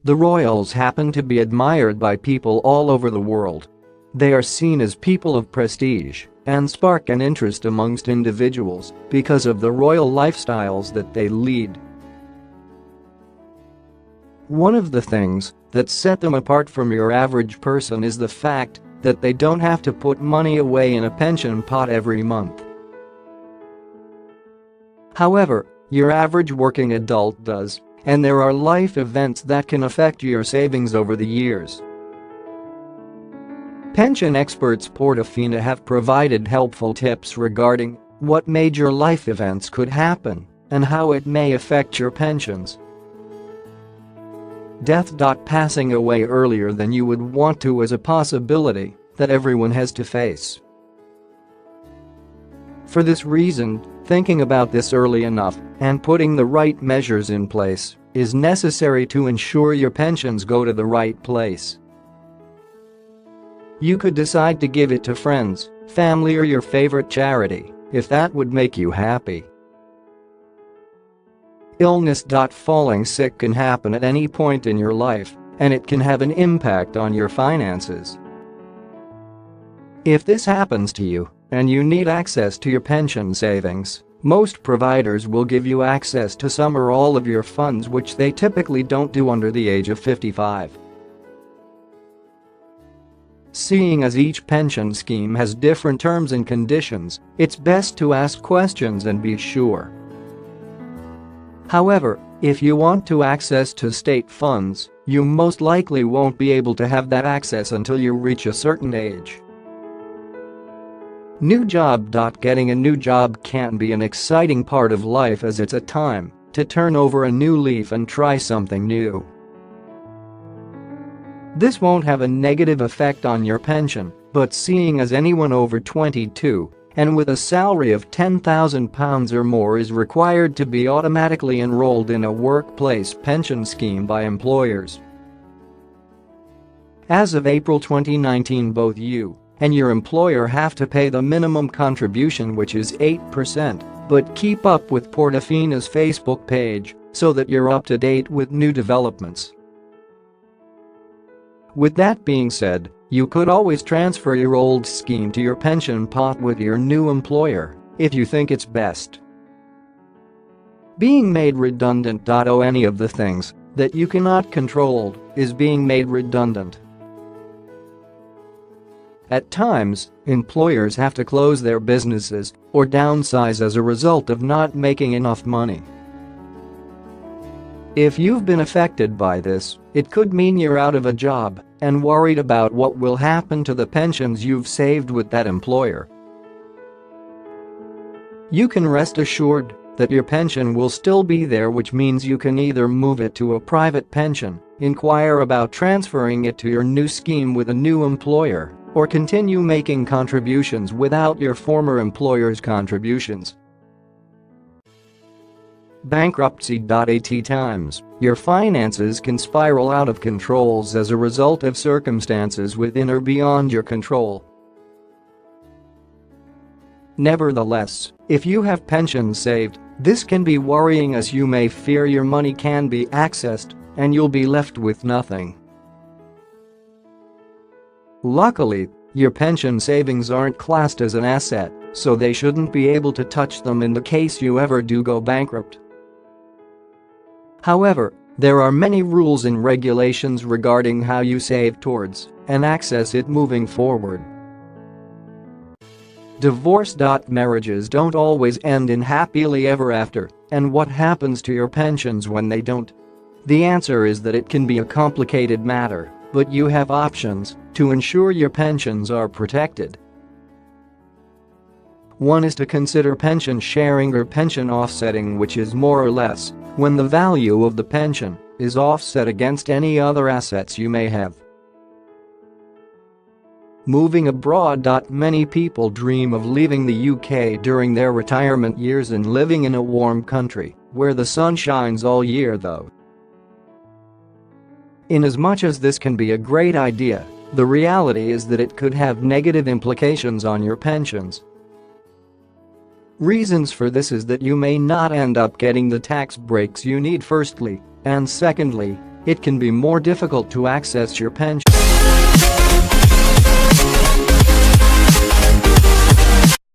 The royals happen to be admired by people all over the world. They are seen as people of prestige and spark an interest amongst individuals because of the royal lifestyles that they lead. One of the things that set them apart from your average person is the fact that they don't have to put money away in a pension pot every month. However, your average working adult does, and there are life events that can affect your savings over the years. Pension experts Portofino have provided helpful tips regarding what major life events could happen and how it may affect your pensions. Death. Passing away earlier than you would want to is a possibility that everyone has to face. For this reason, thinking about this early enough and putting the right measures in place is necessary to ensure your pensions go to the right place. You could decide to give it to friends, family, or your favorite charity if that would make you happy. Illness. Falling sick can happen at any point in your life, and it can have an impact on your finances. If this happens to you and you need access to your pension savings, most providers will give you access to some or all of your funds, which they typically don't do under the age of 55. Seeing as each pension scheme has different terms and conditions, it's best to ask questions and be sure. However, if you want to access to state funds, you most likely won't be able to have that access until you reach a certain age. New job. Getting a new job can be an exciting part of life, as it's a time to turn over a new leaf and try something new. This won't have a negative effect on your pension, but seeing as anyone over 22 and with a salary of £10,000 or more is required to be automatically enrolled in a workplace pension scheme by employers. As of April 2019, both you and your employer have to pay the minimum contribution, which is 8%, but keep up with Portofino's Facebook page so that you're up to date with new developments. With that being said, you could always transfer your old scheme to your pension pot with your new employer if you think it's best. Being made redundant. Any of the things that you cannot control is being made redundant. At times, employers have to close their businesses or downsize as a result of not making enough money. If you've been affected by this, it could mean you're out of a job and worried about what will happen to the pensions you've saved with that employer. You can rest assured that your pension will still be there, which means you can either move it to a private pension, inquire about transferring it to your new scheme with a new employer, or continue making contributions without your former employer's contributions. Bankruptcy. At times, your finances can spiral out of control as a result of circumstances within or beyond your control. Nevertheless, if you have pensions saved, this can be worrying, as you may fear your money can be accessed and you'll be left with nothing. Luckily, your pension savings aren't classed as an asset, so they shouldn't be able to touch them in the case you ever do go bankrupt. However, there are many rules and regulations regarding how you save towards and access it moving forward. Divorce. Marriages don't always end in happily ever after, and what happens to your pensions when they don't? The answer is that it can be a complicated matter, but you have options to ensure your pensions are protected. One is to consider pension sharing or pension offsetting, which is more or less when the value of the pension is offset against any other assets you may have. Moving abroad. Many people dream of leaving the UK during their retirement years and living in a warm country where the sun shines all year, though. Inasmuch as this can be a great idea, the reality is that it could have negative implications on your pensions. Reasons for this is that you may not end up getting the tax breaks you need, firstly, and secondly, it can be more difficult to access your pension.